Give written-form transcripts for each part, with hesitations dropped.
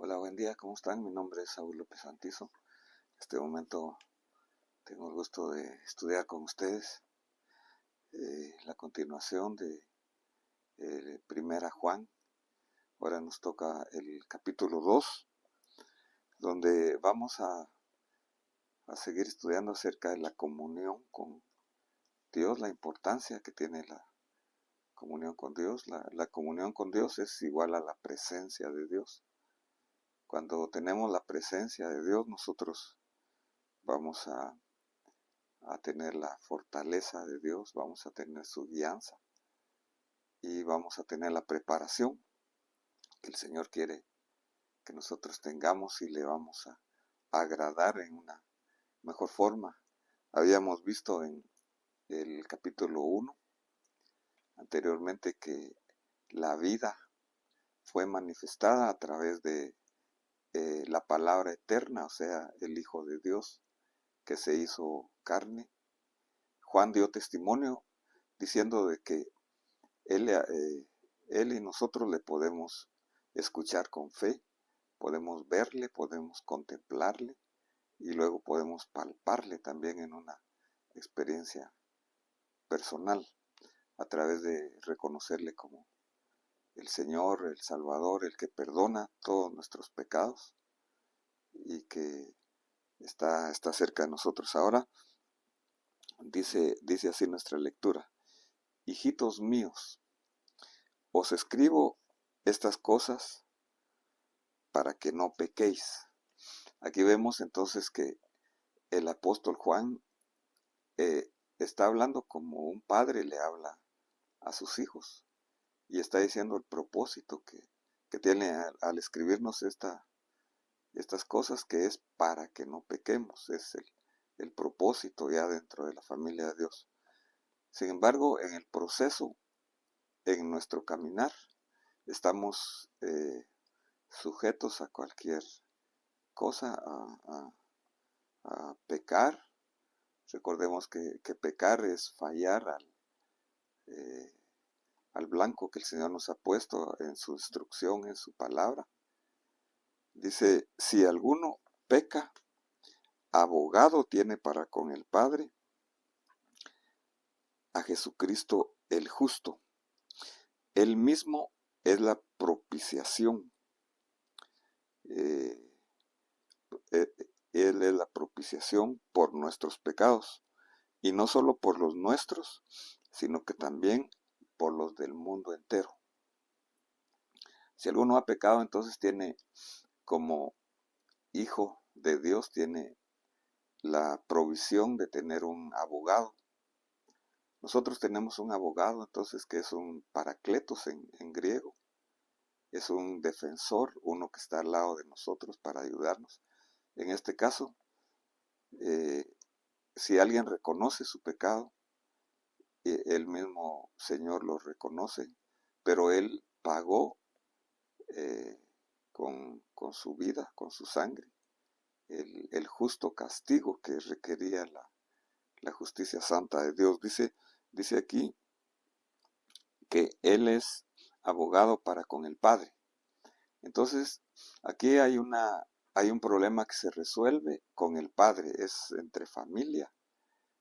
Hola, buen día, ¿cómo están? Mi nombre es Saúl López Santizo. En este momento tengo el gusto de estudiar con ustedes la continuación de Primera Juan. Ahora nos toca el capítulo 2, donde vamos a seguir estudiando acerca de la comunión con Dios, la importancia que tiene la comunión con Dios. La comunión con Dios es igual a la presencia de Dios. Cuando tenemos la presencia de Dios, nosotros vamos a tener la fortaleza de Dios, vamos a tener su guianza y vamos a tener la preparación que el Señor quiere que nosotros tengamos y le vamos a agradar en una mejor forma. Habíamos visto en el capítulo 1 anteriormente que la vida fue manifestada a través de la palabra eterna, o sea, el Hijo de Dios que se hizo carne. Juan dio testimonio diciendo de que él y nosotros le podemos escuchar con fe, podemos verle, podemos contemplarle y luego podemos palparle también en una experiencia personal a través de reconocerle como el Señor, el Salvador, el que perdona todos nuestros pecados y que está cerca de nosotros. Ahora dice así nuestra lectura: hijitos míos, os escribo estas cosas para que no pequéis. Aquí vemos entonces que el apóstol Juan está hablando como un padre le habla a sus hijos y está diciendo el propósito que tiene al escribirnos estas cosas, que es para que no pequemos. Es el propósito ya dentro de la familia de Dios. Sin embargo, en el proceso, en nuestro caminar, estamos sujetos a cualquier cosa, a pecar. Recordemos que pecar es fallar al blanco que el Señor nos ha puesto en su instrucción, en su palabra. Dice: si alguno peca, abogado tiene para con el Padre a Jesucristo el justo. Él mismo es la propiciación. Él es la propiciación por nuestros pecados. Y no solo por los nuestros, sino que también por los del mundo entero. Si alguno ha pecado, entonces tiene, como hijo de Dios, tiene la provisión de tener un abogado. Nosotros tenemos un abogado, entonces, que es un paracletos en griego. Es un defensor, uno que está al lado de nosotros para ayudarnos. En este caso, si alguien reconoce su pecado, el mismo Señor lo reconoce, pero Él pagó con su vida, con su sangre, el justo castigo que requería la justicia santa de Dios. Dice aquí que Él es abogado para con el Padre. Entonces, aquí hay un problema que se resuelve con el Padre, es entre familia.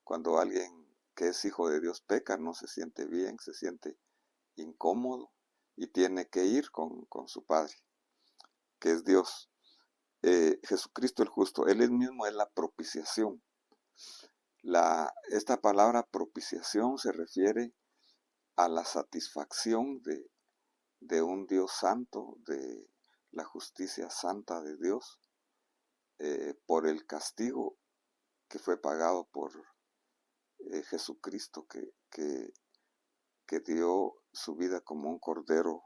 Cuando alguien que es hijo de Dios peca, no se siente bien, se siente incómodo y tiene que ir con su Padre, que es Dios. Jesucristo el justo, Él mismo es la propiciación. Esta palabra propiciación se refiere a la satisfacción de un Dios santo, de la justicia santa de Dios, por el castigo que fue pagado por Jesucristo, que dio su vida como un cordero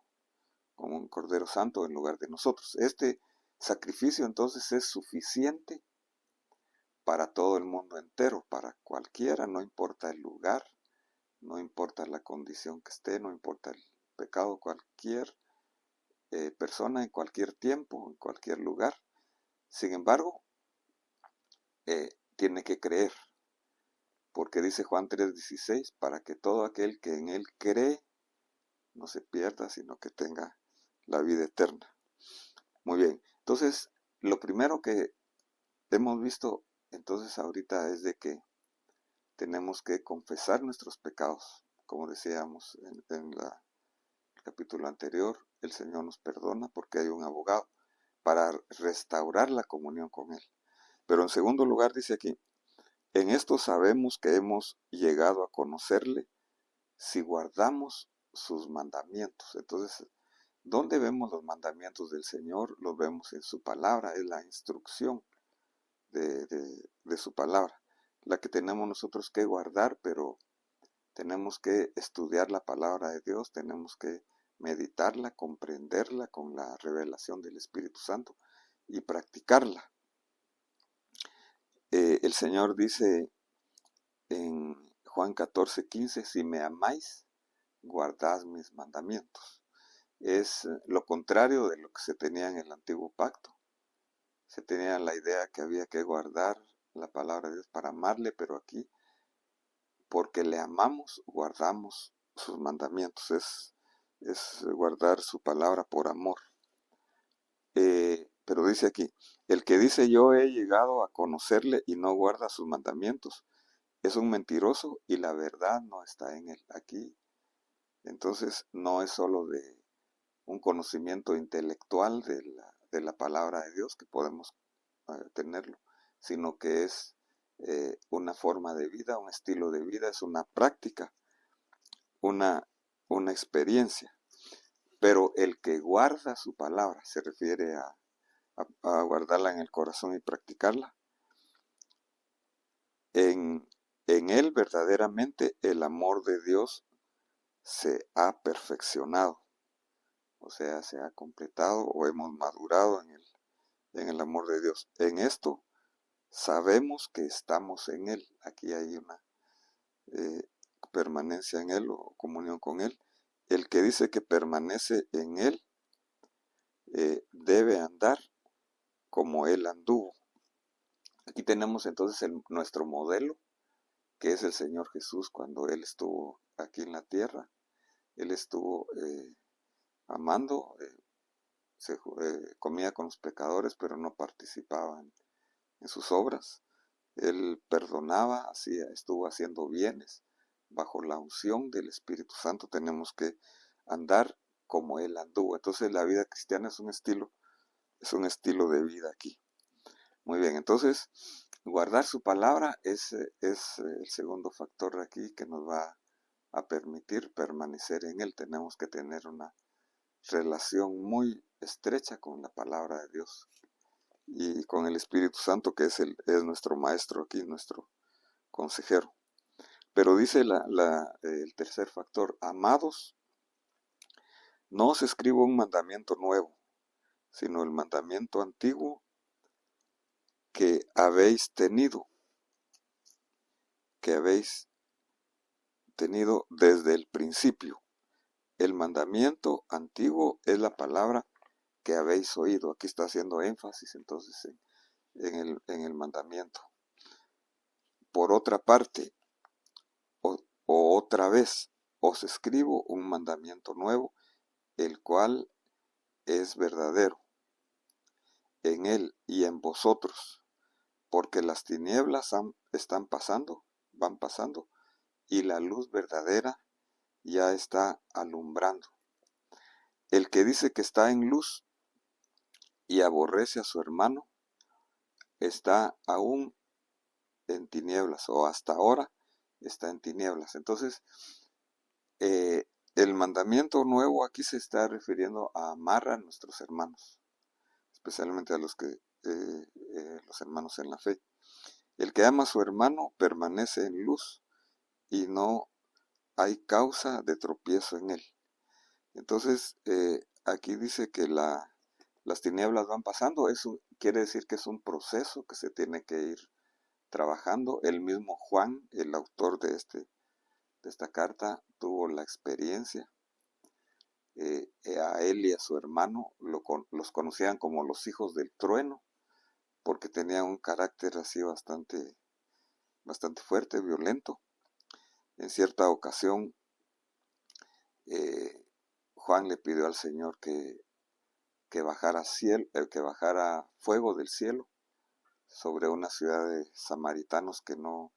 santo en lugar de nosotros. Este sacrificio entonces es suficiente para todo el mundo entero, para cualquiera, no importa el lugar, no importa la condición que esté, no importa el pecado, cualquier persona en cualquier tiempo, en cualquier lugar. Sin embargo, tiene que creer, porque dice Juan 3:16, para que todo aquel que en Él cree no se pierda, sino que tenga la vida eterna. Muy bien, Entonces, lo primero que hemos visto entonces ahorita es de que tenemos que confesar nuestros pecados. Como decíamos en el capítulo anterior, el Señor nos perdona porque hay un abogado para restaurar la comunión con Él. Pero en segundo lugar dice aquí, en esto sabemos que hemos llegado a conocerle si guardamos sus mandamientos. Entonces, ¿dónde vemos los mandamientos del Señor? Los vemos en su palabra, es la instrucción de su palabra, la que tenemos nosotros que guardar, pero tenemos que estudiar la palabra de Dios, tenemos que meditarla, comprenderla con la revelación del Espíritu Santo y practicarla. El Señor dice en Juan 14:15, si me amáis, guardad mis mandamientos. Es lo contrario de lo que se tenía en el antiguo pacto. Se tenía la idea que había que guardar la palabra de Dios para amarle, pero aquí, porque le amamos, guardamos sus mandamientos. Es guardar su palabra por amor. Pero dice aquí, el que dice yo he llegado a conocerle y no guarda sus mandamientos, es un mentiroso y la verdad no está en él. Aquí, entonces, no es solo de un conocimiento intelectual de la palabra de Dios que podemos tenerlo, sino que es una forma de vida, un estilo de vida, es una práctica, una experiencia. Pero el que guarda su palabra, se refiere a guardarla en el corazón y practicarla, en él verdaderamente el amor de Dios se ha perfeccionado, o sea, se ha completado o hemos madurado en el amor de Dios. En esto sabemos que estamos en Él. Aquí hay una permanencia en Él o comunión con Él. El que dice que permanece en Él debe andar como Él anduvo. Aquí tenemos entonces nuestro modelo, que es el Señor Jesús cuando Él estuvo aquí en la tierra. Él estuvo amando, comía con los pecadores, pero no participaba en sus obras. Él perdonaba, estuvo haciendo bienes. Bajo la unción del Espíritu Santo tenemos que andar como Él anduvo. Entonces la vida cristiana es un estilo de vida aquí. Muy bien, entonces guardar su palabra es el segundo factor de aquí que nos va a permitir permanecer en Él. Tenemos que tener una relación muy estrecha con la palabra de Dios y con el Espíritu Santo, que es nuestro maestro aquí, nuestro consejero. Pero dice el tercer factor, amados, no os escribo un mandamiento nuevo, sino el mandamiento antiguo que habéis tenido desde el principio. El mandamiento antiguo es la palabra que habéis oído. Aquí está haciendo énfasis entonces en el mandamiento. Por otra parte, o otra vez, os escribo un mandamiento nuevo, el cual es verdadero en él y en vosotros, porque las tinieblas van pasando, y la luz verdadera ya está alumbrando. El que dice que está en luz y aborrece a su hermano, está aún en tinieblas, o hasta ahora está en tinieblas. Entonces, el mandamiento nuevo aquí se está refiriendo a amar a nuestros hermanos, especialmente a los hermanos en la fe. El que ama a su hermano permanece en luz y no hay causa de tropiezo en él. Entonces, aquí dice que las tinieblas van pasando. Eso quiere decir que es un proceso que se tiene que ir trabajando. El mismo Juan, el autor de esta carta, tuvo la experiencia. A él y a su hermano los conocían como los hijos del trueno, porque tenían un carácter así bastante fuerte, violento. En cierta ocasión, Juan le pidió al Señor que que bajara fuego del cielo sobre una ciudad de samaritanos que no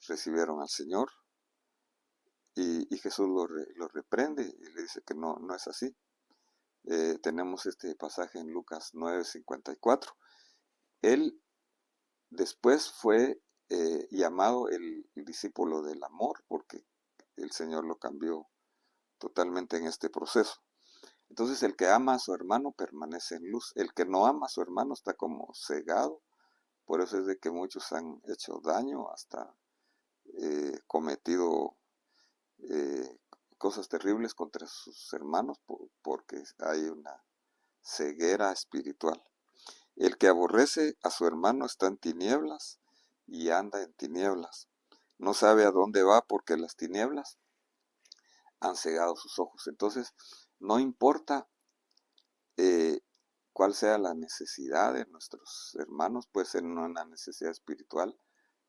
recibieron al Señor, y Jesús lo reprende y le dice que no es así. Tenemos este pasaje en Lucas 9:54. Él después fue llamado el discípulo del amor, porque el Señor lo cambió totalmente en este proceso. Entonces el que ama a su hermano permanece en luz. El que no ama a su hermano está como cegado. Por eso es de que muchos han hecho daño, hasta cometido cosas terribles contra sus hermanos, porque hay una ceguera espiritual. El que aborrece a su hermano está en tinieblas y anda en tinieblas. No sabe a dónde va porque las tinieblas han cegado sus ojos. Entonces, no importa cuál sea la necesidad de nuestros hermanos, puede ser una necesidad espiritual,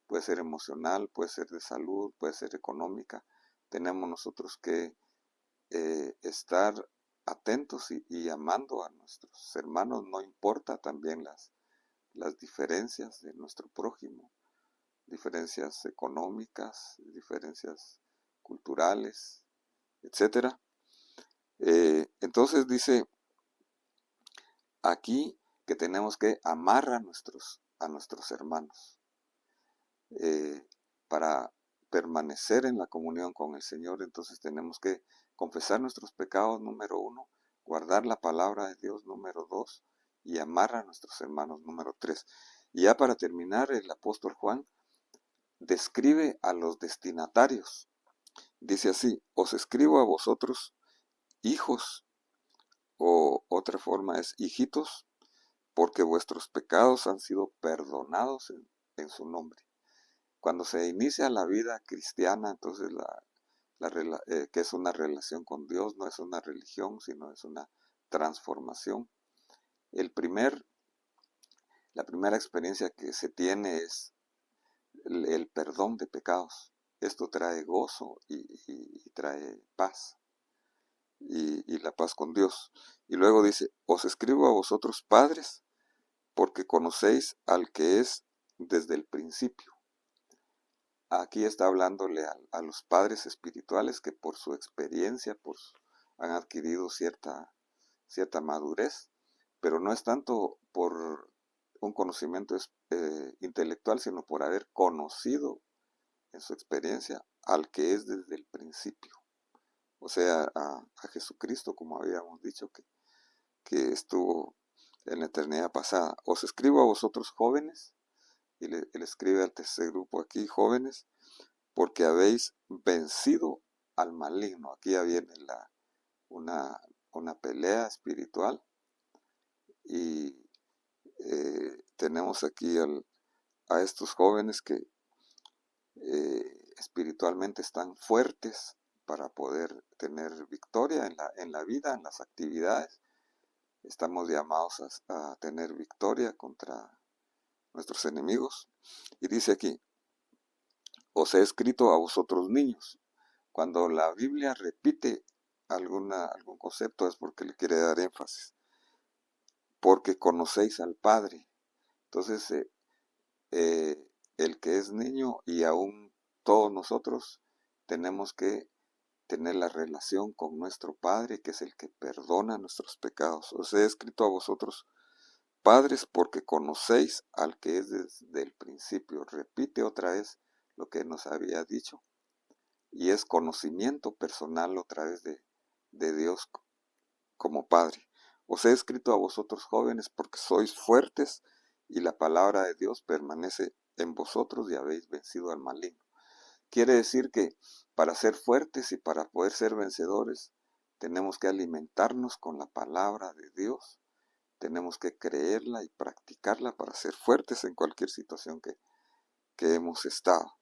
puede ser emocional, puede ser de salud, puede ser económica. Tenemos nosotros que estar atentos y amando a nuestros hermanos, no importa también las diferencias de nuestro prójimo, diferencias económicas, diferencias culturales, etcétera. Entonces dice aquí que tenemos que amar a nuestros hermanos para permanecer en la comunión con el Señor. Entonces tenemos que confesar nuestros pecados, número 1, guardar la palabra de Dios, número 2, y amar a nuestros hermanos, número 3. Y ya para terminar, el apóstol Juan describe a los destinatarios. Dice así: os escribo a vosotros, hijos, o otra forma es hijitos, porque vuestros pecados han sido perdonados en su nombre. Cuando se inicia la vida cristiana, entonces que es una relación con Dios, no es una religión, sino es una transformación. La primera experiencia que se tiene es el perdón de pecados. Esto trae gozo y trae paz, y la paz con Dios. Y luego dice: os escribo a vosotros, padres, porque conocéis al que es desde el principio. Aquí está hablándole a los padres espirituales que por su experiencia han adquirido cierta madurez, pero no es tanto por un conocimiento intelectual, sino por haber conocido en su experiencia al que es desde el principio. O sea, a Jesucristo, como habíamos dicho, que estuvo en la eternidad pasada. Os escribo a vosotros, jóvenes, y le escribe al tercer grupo aquí: jóvenes, porque habéis vencido al maligno. Aquí ya viene una pelea espiritual, y tenemos aquí a estos jóvenes que espiritualmente están fuertes para poder tener victoria en la vida, en las actividades. Estamos llamados a tener victoria contra nuestros enemigos. Y dice aquí: os he escrito a vosotros, niños. Cuando la Biblia repite algún concepto es porque le quiere dar énfasis. Porque conocéis al Padre. Entonces, el que es niño, y aún todos nosotros, tenemos que tener la relación con nuestro Padre, que es el que perdona nuestros pecados. Os he escrito a vosotros, padres, porque conocéis al que es desde el principio. Repite otra vez lo que nos había dicho, y es conocimiento personal otra vez de Dios como Padre. Os he escrito a vosotros, jóvenes, porque sois fuertes y la palabra de Dios permanece en vosotros y habéis vencido al maligno. Quiere decir que para ser fuertes y para poder ser vencedores, tenemos que alimentarnos con la palabra de Dios, tenemos que creerla y practicarla para ser fuertes en cualquier situación que hemos estado.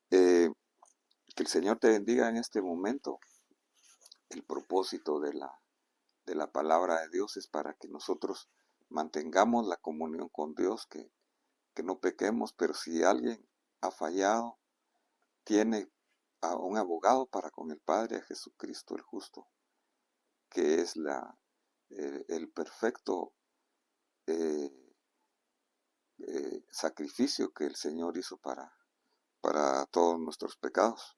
Que el Señor te bendiga en este momento. El propósito de la palabra de Dios es para que nosotros mantengamos la comunión con Dios, que no pequemos, pero si alguien ha fallado, tiene a un abogado para con el Padre, a Jesucristo el justo, que es el perfecto sacrificio que el Señor hizo para todos nuestros pecados,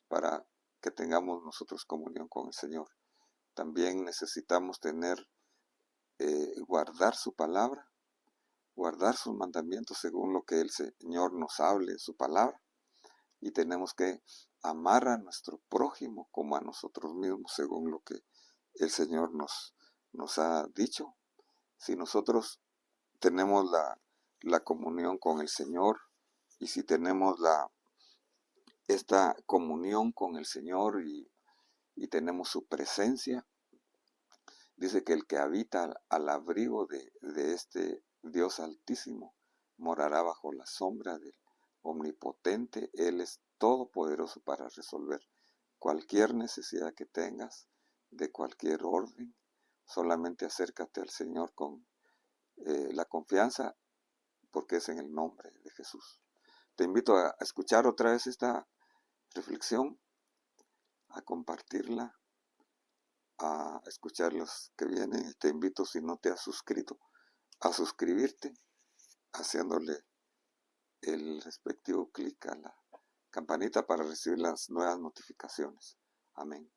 para que tengamos nosotros comunión con el Señor. También necesitamos guardar su palabra, guardar sus mandamientos según lo que el Señor nos hable en su palabra, y tenemos que amar a nuestro prójimo como a nosotros mismos según lo que el Señor nos ha dicho. Si nosotros tenemos la comunión con el Señor, y si tenemos esta comunión con el Señor y tenemos su presencia, dice que el que habita al abrigo de este Dios Altísimo morará bajo la sombra del Omnipotente. Él es todopoderoso para resolver cualquier necesidad que tengas, de cualquier orden. Solamente acércate al Señor con la confianza, porque es en el nombre de Jesús. Te invito a escuchar otra vez esta reflexión, a compartirla, a escuchar los que vienen. Te invito, si no te has suscrito, a suscribirte, haciéndole el respectivo clic a la campanita para recibir las nuevas notificaciones. Amén.